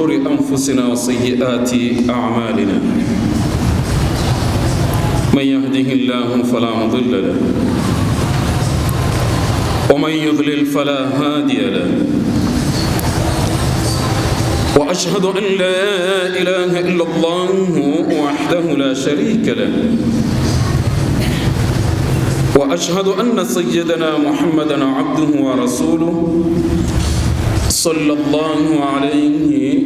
شرور أنفسنا وسيئات أعمالنا. من يهده الله فلا مضل له ومن يضلل فلا هادي له. وأشهد أن لا إله إلا الله وحده لا شريك له. وأشهد أن سيدنا محمدًا عبده ورسوله صلى الله عليه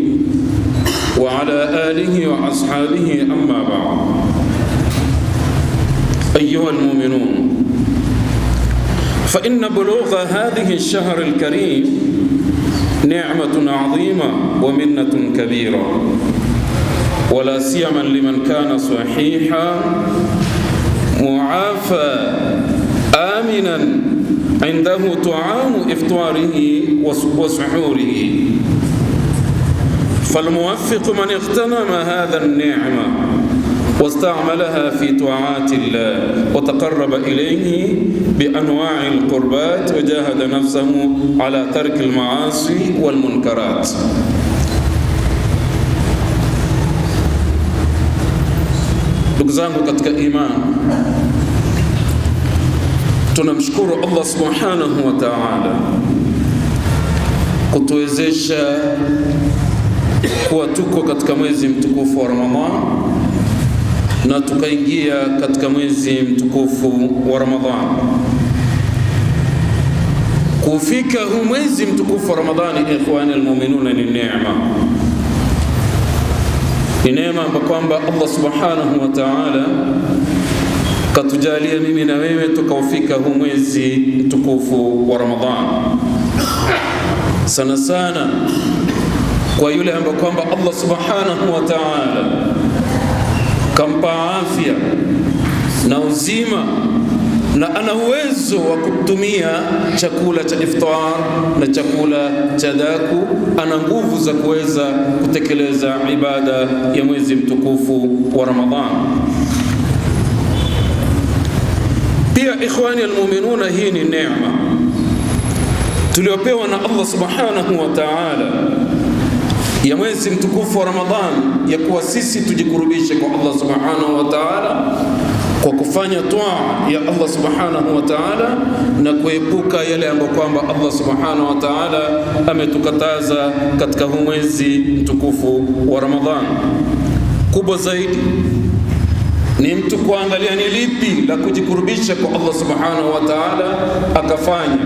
وعلى آله وأصحابه. أما بعد، أيها المؤمنون، فإن بلوغ هذه الشهر الكريم نعمة عظيمة ومنة كبيرة، ولا سيما لمن كان صحيحا معافى آمنا عنده طعام إفطاره وسحوره. فالموفق من اغتنم هذا النعمة واستعملها في طاعات الله وتقرب إليه بأنواع القربات وجاهد نفسه على ترك المعاصي والمنكرات. Ndugu zangu katika imani, tunamshukuru Allah subhanahu wa ta'ala kutuwezesha kuwa tuko katika mwezi mtukufu wa Ramadhan na tukaingia katika mwezi mtukufu wa Ramadhan. Kufika huu mwezi mtukufu wa Ramadhani, ikhwani almu'minuna, ni neema. Ni neema kwamba Allah subhanahu wa ta'ala katujalia mimi na wewe tukaufika huu mwezi mtukufu wa Ramadhan. Sana sana kwa yule ambaye kwamba Allah subhanahu wa ta'ala kampa afya na uzima na ana uwezo wa kutumia chakula cha iftar na chakula cha daku, ana nguvu za kuweza kutekeleza ibada ya mwezi mtukufu wa Ramadhan. Pia ikhwani almu'minuna, hii ni neema tuliopewa na Allah subhanahu wa ta'ala ya mwezi mtukufu wa Ramadhan, ya kuwa sisi tujikurubishe kwa Allah subhanahu wa ta'ala kwa kufanya toa ya Allah subhanahu wa ta'ala na kuepuka yale ambayo kwamba Allah subhanahu wa ta'ala ametukataza katika huu mwezi mtukufu wa Ramadhan. Kubwa zaidi ni mtu kuangalia ni lipi la kujikurubisha kwa Allah subhanahu wa ta'ala akafanya,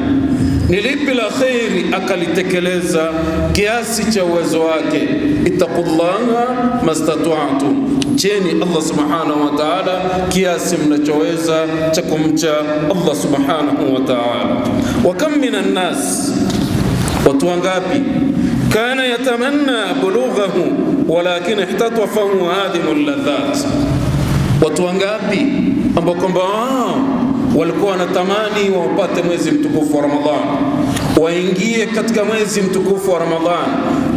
ni lipi la khairi akalitekeleza kiasi cha uwezo wake. Ittaqullaha mastata'tum, cheni Allah subhanahu wa ta'ala kiasi mnachoweza cha kumcha Allah subhanahu wa ta'ala. Wa kam minan nas, watu wangapi, kana yatamanna bulughahu walakin ihtatafahu hadimul ladhat. Watu wangapi ambao kwamba walikuwa wanatamani wapate mwezi mtukufu wa Ramadhan, waingie katika mwezi mtukufu wa Ramadhan,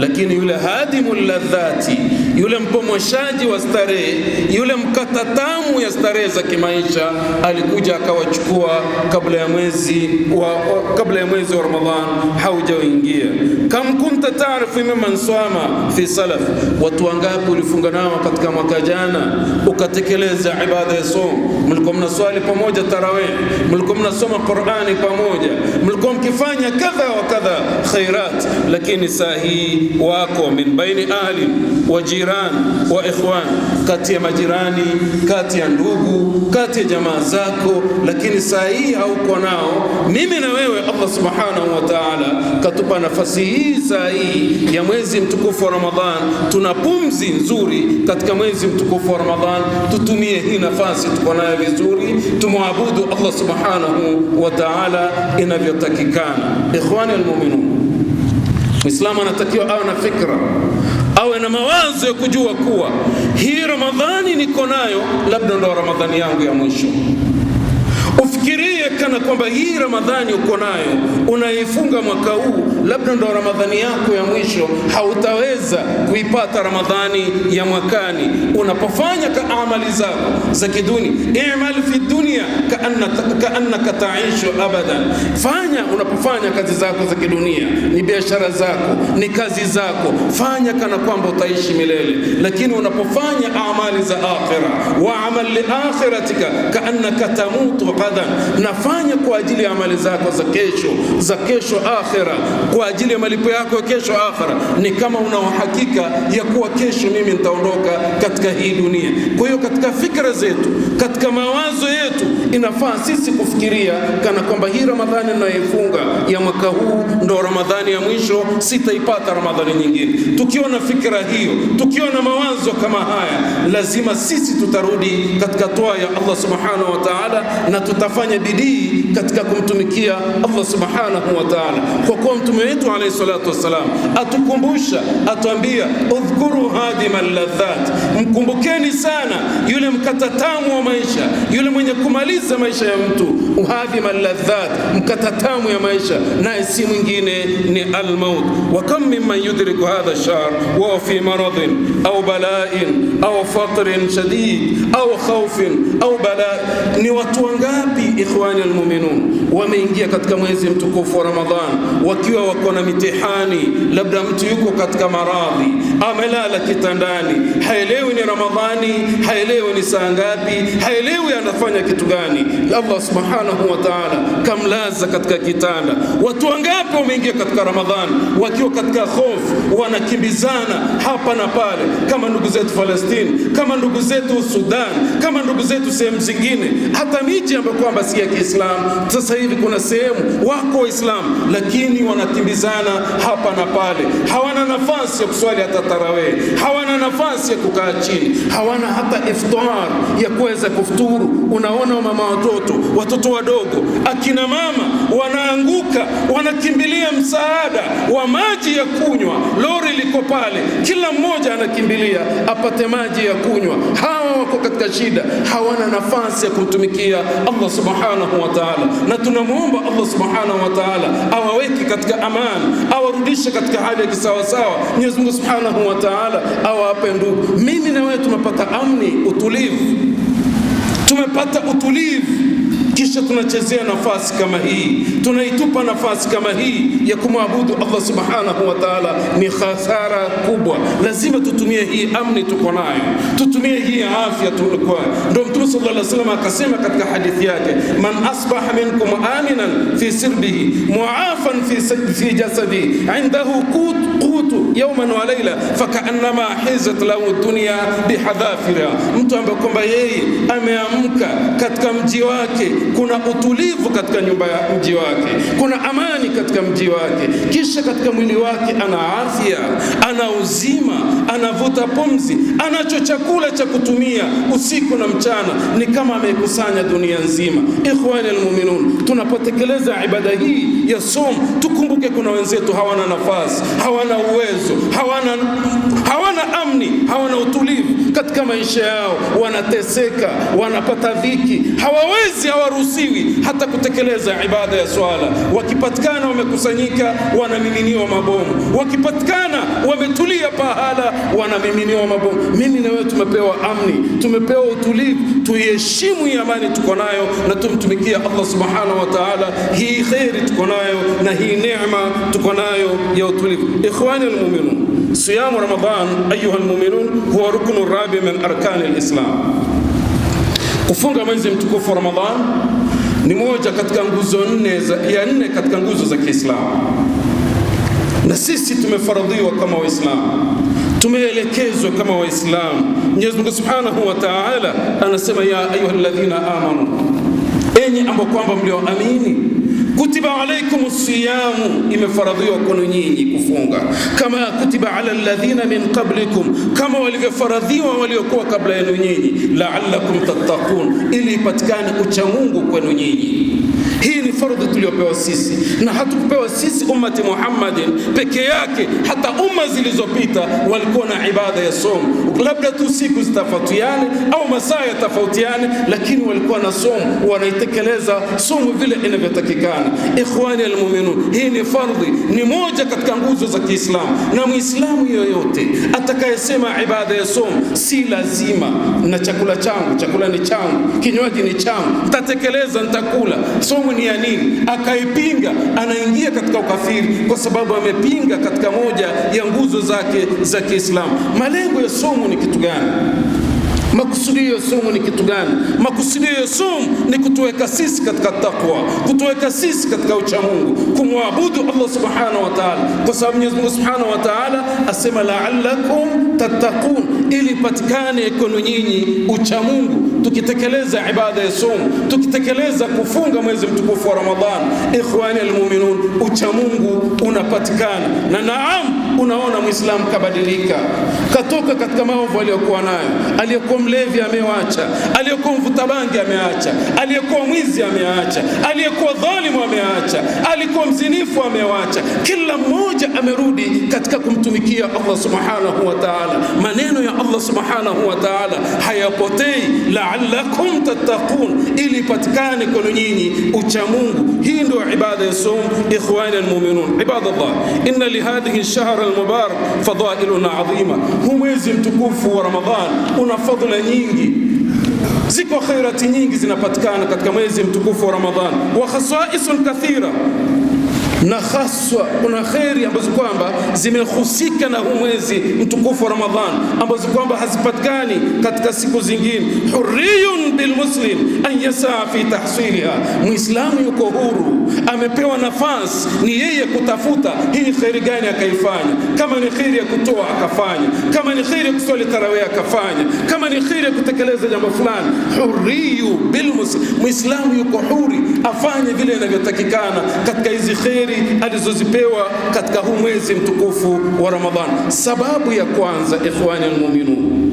lakini yule hadimul ladhati, yule mpomoshaji wa starehe, yule mkatatamu ya starehe za kimaisha, alikuja akawachukua kabla ya mwezi wa Ramadhan haujaingia. Kam kunta taarifu mimman sama fi salaf, watu wangapi ulifunga nao katika mwaka jana ukatekeleza ibada ya som, mlikuwa mnaswali pamoja tarawih, mlikuwa mnasoma Qur'ani pamoja, mlikuwa mkifanya kadha wa kadha khairat, lakini saa hii wako min baini ahli wa jiran wa ikhwan, kati ya majirani, kati ya ndugu, kati ya jamaa zako, lakini saa hii hauko nao. Mimi na wewe Allah subhanahu wa ta'ala katupa nafasi hii saa hii ya mwezi mtukufu wa Ramadhan, tuna pumzi nzuri katika mwezi mtukufu wa Ramadhan. Tutumie hii nafasi tuko nayo vizuri, tumwabudu Allah subhanahu wa ta'ala inavyotakikana. Ikhwani almu'minun, Muislamu anatakiwa awe na fikra, awe na mawazo ya kujua kuwa hii Ramadhani niko nayo, labda ndo Ramadhani yangu ya mwisho. Ufikirie kana kwamba hii Ramadhani uko nayo unaifunga mwaka huu, labda ndo Ramadhani yako ya mwisho, hautaweza kuipata Ramadhani ya mwakani. Unapofanya amali zako za kidunia, i'mal fi dunya ka'annaka ta'ishu abadan. Fanya, unapofanya kazi zako za kidunia, ni biashara zako, ni kazi zako, fanya kana kwamba utaishi milele. Lakini unapofanya amali za akhira, wa amal li akhiratika ka'annaka tamutu ghadan, nafanya kwa ajili ya amali zako za kesho akhira, kwa ajili ya malipo yako ya kesho akhira, ni kama una uhakika ya kuwa kesho mimi nitaondoka katika hii dunia. Kwa hiyo katika fikra zetu, katika mawazo yetu, inafaa sisi kufikiria kana kwamba hii Ramadhani ninayoifunga ya mwaka huu ndo Ramadhani ya mwisho, sitaipata Ramadhani nyingine. Tukiwa na fikra hiyo, tukiwa na mawazo kama haya, lazima sisi tutarudi katika toa ya Allah subhanahu wa ta'ala, na tutafanya bidii katika kumtumikia Allah subhanahu wa ta'ala. Kwa kuwa mtume wetu alayhi salatu wassalam atukumbusha, atuambia udhkuru hadimal ladhat, mkumbukeni sana yule mkatatamu wa maisha, yule mwenye kumaliza maisha ya mtu. Hadimal ladhat, mkatatamu ya maisha, naye si mwingine ni al-maut. Wa kam mimman yudriku hadha ash-shahr wa fi maradin au bala'in au faqrin shadid au khawfin au bala'. Ni watu wangapi ikhwani almu'minun wameingia katika mwezi mtukufu wa Ramadhan wakiwa wako na mitihani, labda mtu yuko katika maradhi, amelala kitandani, haelewi ni Ramadhani, haelewi ni saa ngapi, haelewi anafanya kitu gani. Allah subhanahu wa ta'ala kamlaza katika kitanda. Watu wangapi wameingia katika Ramadhan wakiwa katika hofu, wanakimbizana hapa na pale, kama ndugu zetu Palestina, kama ndugu zetu Sudan, kama ndugu zetu sehemu zingine, hata miji ambayo kwamba si ya Kiislamu. Sasa hivi kuna sehemu wako Waislamu lakini wanakimbizana hapa na pale, hawana nafasi ya kuswali hata tarawih, hawana nafasi ya kukaa chini, hawana hata iftar ya kuweza kufuturu. Unaona mama watoto wadogo, akina mama wanaanguka, wanakimbilia msaada wa maji ya kunywa. Lori liko pale, kila mmoja anakimbilia apate maji ya kunywa. Hawa wako katika shida, hawana nafasi ya kumtumikia Allah subhanahu wa ta'ala, na tunamuomba Allah subhanahu wa ta'ala awaweke katika amani, awarudishe katika hali ya kisawasawa. Mwenyezi Mungu subhanahu wa ta'ala awape ndugu. Mimi na wewe tumepata amni, utulivu, tumepata utulivu, kisha tunachezea nafasi kama hii, tunaitupa nafasi kama hii ya kumwabudu Allah subhanahu wa ta'ala. Ni khasara kubwa. Lazima tutumie hii amni tuko nayo, tutumie hii afya tuko nayo. Ndio Mtume sallallahu alaihi wasallam akasema katika hadithi yake, man asbaha minkum aminan fi sirbihi mu'afan fi jasadihi indahu qutu yawman wa layla fakannama hizat lahu dunya bihadhafira. Mtu ambaye kwamba yeye ameamka katika mji wake, kuna utulivu katika nyumba ya mji wake, kuna amani katika mji wake, kisha katika mwili wake ana afya, ana uzima, anavuta pumzi, anacho chakula cha kutumia usiku na mchana, ni kama amekusanya dunia nzima. Ikhwani almu'minun, tunapotekeleza ibada hii ya som, tukumbuke kuna wenzetu hawana nafasi, hawana uwezo, hawana amni, hawana utulivu katika maisha yao, wanateseka, wanapata dhiki, hawaruhusiwi hata kutekeleza ibada ya swala. Wakipatikana wamekusanyika, wanamiminiwa mabomu, wakipatikana wametulia pahala, wanamiminiwa mabomu. Mimi na wewe tumepewa amni, tumepewa utulivu, tuiheshimu hii amani tuko nayo, na tumtumikia Allah subhanahu wa ta'ala hii khairi tuko nayo, na hii neema tuko nayo ya utulivu. Ikhwani almu'minun, siyamu Ramadan ayuha almu'minun huwa ruknu rabi min arkani alislam. Kufunga mwezi mtukufu wa Ramadhan ni moja katika nguzo nne katika nguzo za Kiislamu, na sisi tumefaradhiwa kama Waislamu, tumeelekezwa kama Waislamu. Mwenyezi Mungu Subhanahu wa Ta'ala anasema, ya ayyuhalladhina amanu, enyi ambao kwamba mlioamini, kutiba alaykumus siyamu, imefaradhiwa kwenu nyinyi kufunga, kama kutiba ala alladhina min qablikum, kama walivyofaradhiwa waliokuwa kabla yenu nyinyi, la'allakum tattaqun, ili ipatikane ucha Mungu kwenu nyinyi. Hii ni fardhi tuliyopewa sisi, na hatukupewa sisi ummati Muhammadin peke yake. Hata umma zilizopita walikuwa na ibada ya somo, labda tu siku zitafautiane au masaa yatafautiane, lakini walikuwa na somo, wanaitekeleza somo vile inavyotakikana. Ikhwani almu'minun, hii ni fardhi, ni moja katika nguzo za Kiislamu, na Muislamu yoyote atakayesema ibada ya somo si lazima, na chakula changu, chakula ni changu, kinywaji ni changu, nitatekeleza, nitakula, somo ni ya nini, akaipinga, anaingia katika ukafiri, kwa sababu amepinga katika moja ya nguzo zake za Kiislamu. Malengo ya somo ni kitu gani? Makusudio ya somo ni kitu gani? Makusudio ya somo ni kutuweka sisi katika takwa, kutuweka sisi katika uchamungu, kumwabudu Allah subhanahu wa ta'ala, kwa sababu Mwenyezi Mungu subhanahu wa ta'ala asema la'allakum tattaqun, ili patikane kwenu nyinyi uchamungu. Tukitekeleza ibada ya somo, tukitekeleza kufunga mwezi mtukufu wa Ramadhani, ikhwani almu'minun, uchamungu unapatikana. Na naam, unaona Muislamu kabadilika, katoka katika maovu aliyokuwa nayo. Aliyekuwa mlevi ameacha, aliyekuwa mvuta bangi ameacha, aliyekuwa mwizi ameacha, aliyekuwa dhalimu ameacha, aliyekuwa mzinifu ameacha. Kila mmoja amerudi katika kumtumikia Allah subhanahu wa ta'ala. Maneno ya Allah subhanahu wa ta'ala hayapotei, la'allakum tattaqun, ili patikane kwenu nyinyi uchamungu. Hii ndio ibada ya somo, ikhwani almu'minun. Ibadallah, inna lihadhihi ash-shahr al-mubarak fadailun 'azima. Huu mwezi mtukufu wa Ramadhan una fadhila nyingi, ziko khairati nyingi zinapatikana katika mwezi mtukufu wa Ramadhan, wa khasaisun kathira, na haswa kuna khairi ambazo kwamba zimehusika na huu mwezi mtukufu wa Ramadhan, ambazo kwamba hazipatikani katika siku zingine. Hurriyun bil muslim an yasaa fi tahsiliha, Muislamu yuko huru, amepewa nafasi, ni yeye kutafuta hii khairi gani akaifanya. Kama ni khairi ya kutoa akafanya, kama ni khairi ya kuswali tarawih akafanya, kama ni khairi ya kutekeleza jambo fulani. Hurriyu bil muslim, Muislamu yuko huru afanye vile inavyotakikana katika hizi khairi alizozipewa katika huu mwezi mtukufu wa Ramadhan. Sababu ya kwanza, ikhwani almu'minun,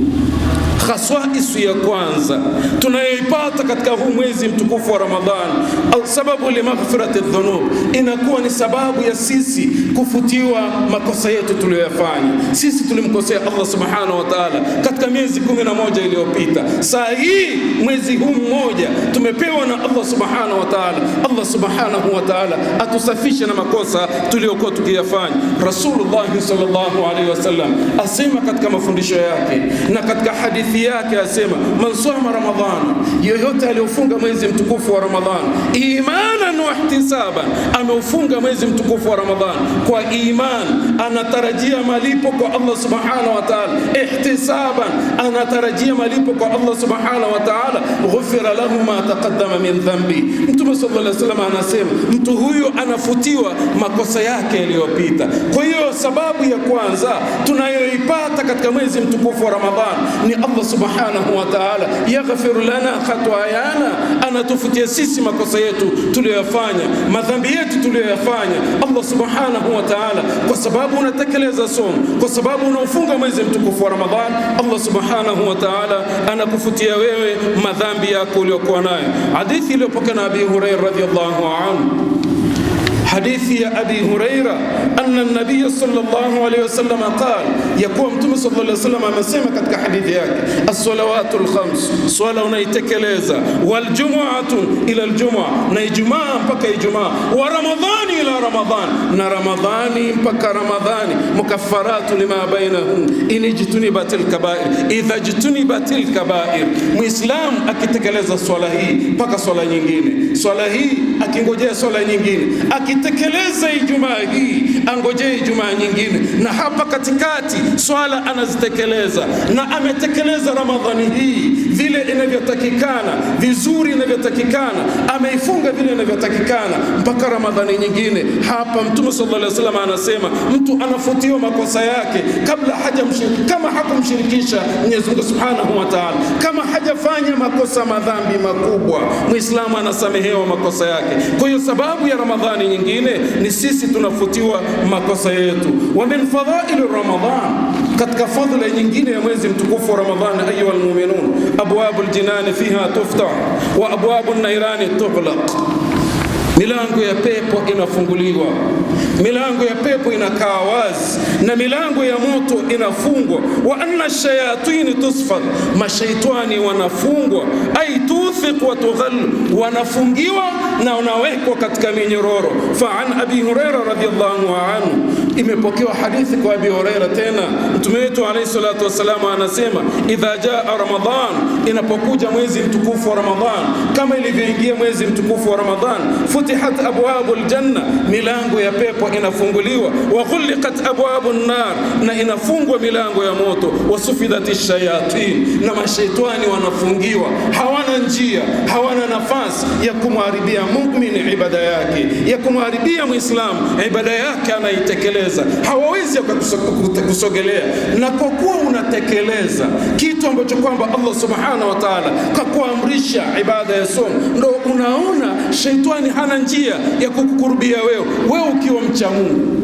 khaswaisu ya kwanza tunayoipata katika huu mwezi mtukufu wa Ramadhan, au sababu li maghfirati dhunub, inakuwa ni sababu ya sisi kufutiwa makosa yetu tuliyoyafanya. Sisi tulimkosea Allah subhanahu wa ta'ala katika miezi 11 iliyopita. Saa hii mwezi huu mmoja tumepewa na Allah subhanahu wa ta'ala. Allah subhanahu wa ta'ala atusafishe na makosa tuliyokuwa tukiyafanya. Rasulullah sallallahu alaihi wasallam asema katika mafundisho yake na katika hadithi yake, asema man sama Ramadhana, yoyote aliyofunga mwezi mtukufu wa Ramadhan imanan wa ihtisaban, ameufunga mwezi mtukufu wa Ramadhan kwa iman, anatarajia malipo kwa Allah subhanahu wa ta'ala, ihtisaban, anatarajia malipo kwa Allah subhanahu wa ta'ala, ghufira lahu ma taqaddama min dhanbi. Mtume sallallahu alaihi wasallam anasema mtu huyo anafutiwa makosa yake yaliyopita. Kwa hiyo sababu ya kwanza tunayoipata katika mwezi mtukufu wa Ramadhan ni Allah subhanahu wa ta'ala yaghfiru lana khatayana, anatufutia sisi makosa yetu tuliyoyafanya, madhambi yetu tuliyoyafanya. Allah subhanahu wa ta'ala, kwa sababu unatekeleza somo, kwa sababu unafunga mwezi mtukufu wa Ramadhan, Allah subhanahu wa ta'ala anakufutia wewe madhambi yako uliyokuwa nayo. Hadithi iliyopokea na Abi Hurairah radhiyallahu anhu, hadithi ya Abi Huraira anna an-nabiy sallallahu alayhi wasallam qala, yakuwa mtume sallallahu alayhi wasallam amesema katika hadithi yake, as-salawatul khams, swala unaitekeleza, wal jumu'atu ila al-jumu'ah, na Ijumaa mpaka Ijumaa, wa ramadhani ila ramadhan, na Ramadhani mpaka Ramadhani, mukaffaratu lima bainahum in ijtunibatil kaba'ir, idha jtunibatil kaba'ir. Muislam akitekeleza swala hii mpaka swala nyingine, swala hii akingojea swala nyingine, akitekeleza Ijumaa hii angojee Ijumaa nyingine, na hapa katikati swala anazitekeleza, na ametekeleza Ramadhani hii vile inavyotakikana, vizuri inavyotakikana, ameifunga vile inavyotakikana mpaka Ramadhani nyingine. Hapa Mtume sallallahu alaihi wasallam anasema mtu anafutiwa makosa yake kabla kama hakumshirikisha Mwenyezi Mungu subhanahu wa ta'ala, kama hajafanya makosa madhambi makubwa, Muislamu anasamehewa makosa yake. Kwa hiyo sababu ya Ramadhani nyingine ni sisi tunafutiwa makosa yetu. Wa min fadhaili Ramadhan, katika fadhila nyingine ya mwezi mtukufu wa Ramadhani, ayuha almu'minun, abwabul jinan fiha tuftah wa abwabun nairani tughlaq. milango ya pepo inafunguliwa, milango ya pepo inakaa wazi na milango ya moto inafungwa. Wa anna shayatin tusfad, mashaitani wanafungwa, ay tuthiq wa tughall, wanafungiwa na wanawekwa katika minyororo. Fa an Abi Hurairah radhiyallahu anhu, imepokewa hadithi kwa Abi Hurairah tena, mtume wetu alayhi salatu wasallam anasema, idha jaa Ramadhan, inapokuja mwezi mtukufu wa Ramadhan, kama ilivyoingia mwezi mtukufu wa Ramadhan, futihat abwabul janna, milango ya pepo inafunguliwa, wa ghuliqat abwabun nar, na inafungwa milango ya moto, wa sufidatish shayatin, na mashaitani wanafungiwa, hawana njia, hawana nafasi ya kumharibia muumini ibada yake, ya kumharibia muislamu ibada yake anaitekeleza, hawawezi kusogelea. Na kwa kuwa unatekeleza kitu ambacho kwamba Allah subhanahu wa ta'ala kakuamrisha ibada ya somo, ndo unaona shaitani hana njia ya kukukurubia wewe ukiwa mcha Mungu.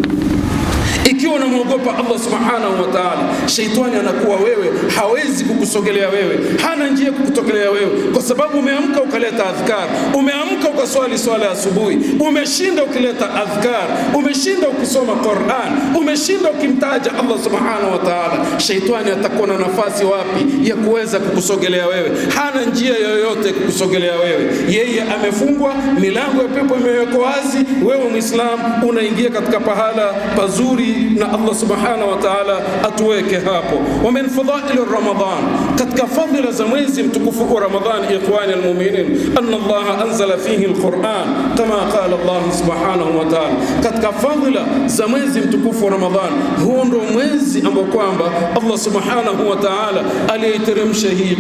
Ikiwa unamwogopa Allah subhanahu wa ta'ala, shaitani anakuwa wewe hawezi kukusogelea wewe, hana njia kukutokelea wewe, kwa sababu umeamka ukaleta adhkar, umeamka ukaswali swala asubuhi, umeshinda ukileta adhkar, umeshinda ukisoma Qur'an, umeshinda ukimtaja Allah subhanahu wa ta'ala. Shaitani atakuwa na nafasi wapi ya kuweza kukusogelea wewe? Hana njia yoyote kukusogelea wewe, yeye amefungwa, milango ya pepo imewekwa wazi. Wewe Muislam unaingia katika pahala pazuri, na Allah subhanahu wa ta'ala atuweke hapo. Wa min fadhail Ramadan, katika fadhila za mwezi mtukufu wa Ramadhan, ikhwani almu'minin, anna Allah anzala fihi alquran kama qala Allah subhanahu wa ta'ala. Katika fadhila za mwezi mtukufu wa Ramadhan, huo ndio mwezi ambao kwamba Allah subhanahu wa ta'ala aliteremsha hii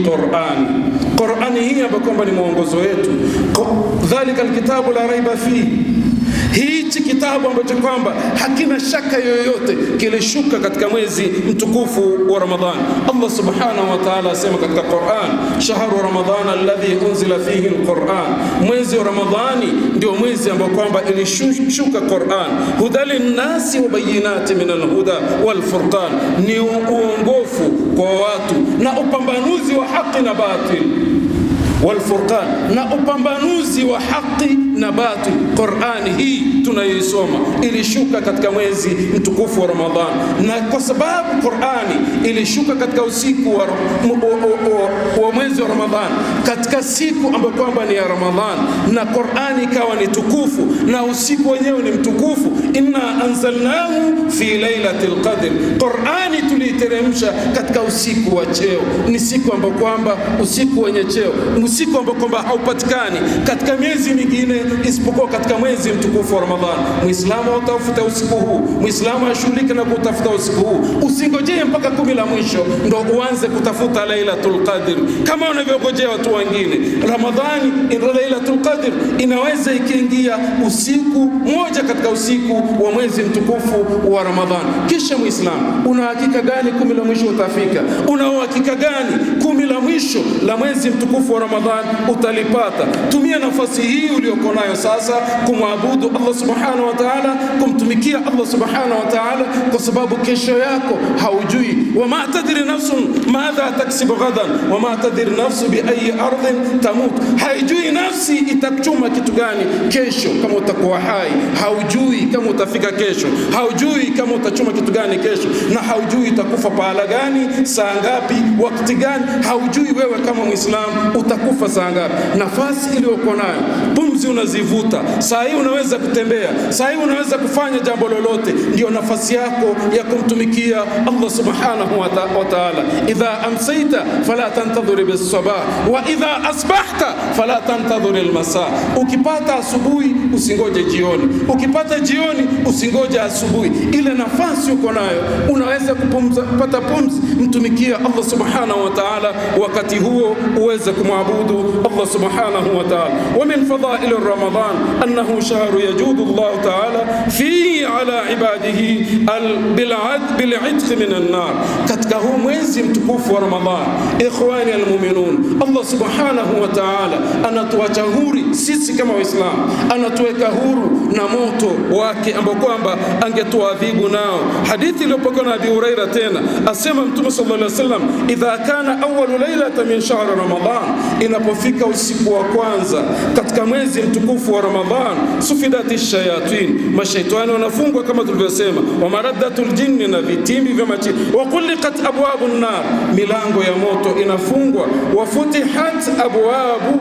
Qur'ani hii ambayo kwamba ni mwongozo wetu. Dhalika alkitabu la raiba fihi, hichi kitabu ambacho kwamba hakina shaka yoyote kilishuka katika mwezi mtukufu wa Ramadhan. Allah subhanahu wa ta'ala asema katika Qur'an, shahru ramadhana alladhi unzila fihi alquran, mwezi wa Ramadhani ndio mwezi ambao kwamba ilishuka Qur'an. Hudalin nasi wa bayinati min alhuda wal furqan, ni uongofu kwa watu na upambanuzi wa haki na batil. Walfurqan, na upambanuzi wa haki na batil. Qur'ani hii tunayoisoma ilishuka katika mwezi mtukufu wa Ramadhan, na kwa sababu Qur'ani ilishuka katika usiku wa mwezi wa Ramadhan, katika siku ambayo kwamba ni ya Ramadhan, na Qur'ani ikawa ni tukufu na usiku wenyewe ni mtukufu, inna anzalnahu fi lailatul qadr, Qur'ani tuliteremsha katika usiku wa cheo. Ni siku ambayo kwamba usiku wenye cheo, usiku ambao kwamba haupatikani katika miezi mingine isipokuwa katika mwezi mtukufu wa Ramadhan. Muislamu utafuta usiku huu, Muislamu ashughulike na kutafuta usiku huu. Usingojee mpaka 10 la mwisho ndo uanze kutafuta Lailatul Qadr kama unavyogojea watu wengine. Ramadhani ina Lailatul Qadr, inaweza ikiingia usiku moja katika usiku wa mwezi mtukufu wa Ramadhan. Kisha Muislamu, una hakika gani 10 la mwisho utafika? Una hakika gani 10 la mwisho la mwezi mtukufu wa Ramadhan utalipata? Tumia nafasi hii uliyoko nayo sasa kumwabudu Allah subhanahu wa ta'ala, kumtumikia Allah subhanahu wa ta'ala, kwa sababu kesho yako haujui. Wama tadri nafsun madha taksibu ghadan wama tadri nafsu bi ayi ardhin tamut, haijui nafsi itakuchuma kitu gani kesho. Kama utakuwa hai, haujui kama utafika kesho, haujui kama utachuma kitu gani kesho, na haujui utakufa pahala gani, saa ngapi, wakati gani, haujui wewe kama Muislamu utakufa saa ngapi. Nafasi iliyoko nayo, pumzi unazivuta saa hii, unaweza kutembea saa hii, unaweza kufanya jambo lolote, ndio nafasi yako ya kumtumikia Allah subhanahu wa ta'ala. Idha amsayta fala tantadhir bis-sabah wa idha asbahta fala tantadhir al-masa, ukipata asubuhi usingoje jioni, ukipata jioni usingoje asubuhi. Ile nafasi uko nayo unaweza kupata pumzi, mtumikia Allah subhanahu wa ta'ala wakati huo uweze kumwabudu Allah subhanahu wa ta'ala. Wa min fadail Ramadan annahu shahru yajudu Allah ta'ala fi ala ibadihi bil'itq min an-nar. Katika huu mwezi mtukufu wa Ramadhan, ikhwani almu'minun, Allah subhanahu wa ta'ala anatuacha huru sisi kama Waislamu, anatuweka huru na moto wake ambao kwamba angetuadhibu nao. Hadithi iliyopokewa na Abi Hurairah tena asema Mtume sallallahu alaihi wasallam, idha kana awwalu lailata min shahr Ramadan, inapofika usiku wa kwanza katika mwezi mtukufu wa Ramadhan, sufidati shayatin, mashaitani wanafungwa kama tulivyosema, wa maraddatul jinni, na vitimbi vya majini, wa kulliqat abwabun nar, milango ya moto inafungwa, wa futihat abwabu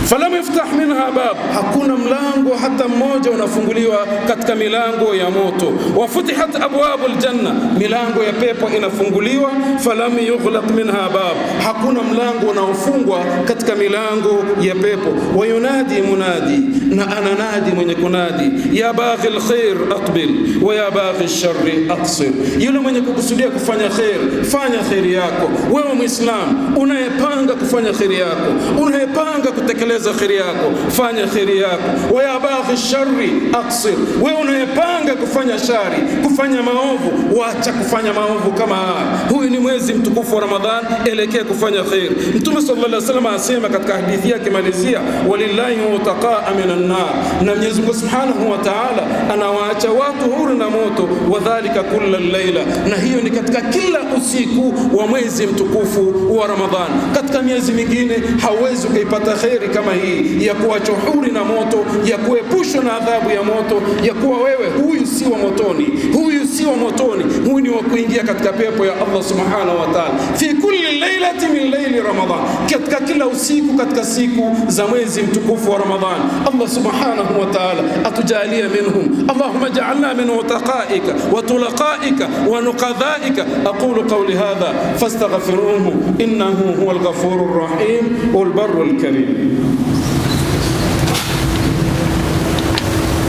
falam yaftah minha bab, hakuna mlango hata mmoja unafunguliwa katika milango ya moto. Wa futihat abwabul janna, milango ya pepo inafunguliwa, falam yughlaq minha bab, hakuna mlango unaofungwa katika milango ya pepo. Wa yunadi munadi, na ananadi mwenye kunadi, ya baghi alkhair aqbil wa ya baghi alsharri aqsir, yule mwenye kukusudia kufanya khair, fanya khair yako. Wewe Muislam unayepanga kufanya khair yako, unayepanga kutekeleza kheri yako, fanya kheri yako. Wa ya baghi sharri aqsir, wewe unayepanga kufanya shari, kufanya maovu, wacha kufanya maovu kama haya. Huyu ni mwezi mtukufu wa Ramadhan, elekea kufanya kheri. Mtume sallallahu alaihi wasallam asema katika hadithi yake malizia, walillahi mutaqaa minan nar, na Mwenyezi Mungu Subhanahu wa Ta'ala anawaacha watu huru na moto, wadhalika kulla layla, na hiyo ni katika kila usiku wa mwezi mtukufu wa Ramadhan. Katika miezi mingine hauwezi kuipata kheri kama hii ya kuwa huru na moto, ya kuepushwa na adhabu ya moto, ya kuwa wewe huyu si wa motoni, huyu si wa motoni, huyu ni wa kuingia katika pepo ya Allah Subhanahu wa Ta'ala. Fi kulli lailati min layli Ramadan, katika kila usiku katika siku za mwezi mtukufu wa Ramadhan. Allah Subhanahu wa Ta'ala atujalie minhum. Allahumma ja'alna min utaqaika wa tulaqaika wa nuqadhaika. Aqulu qawli hadha fastaghfiruhu innahu huwal ghafurur rahim wal barrul karim.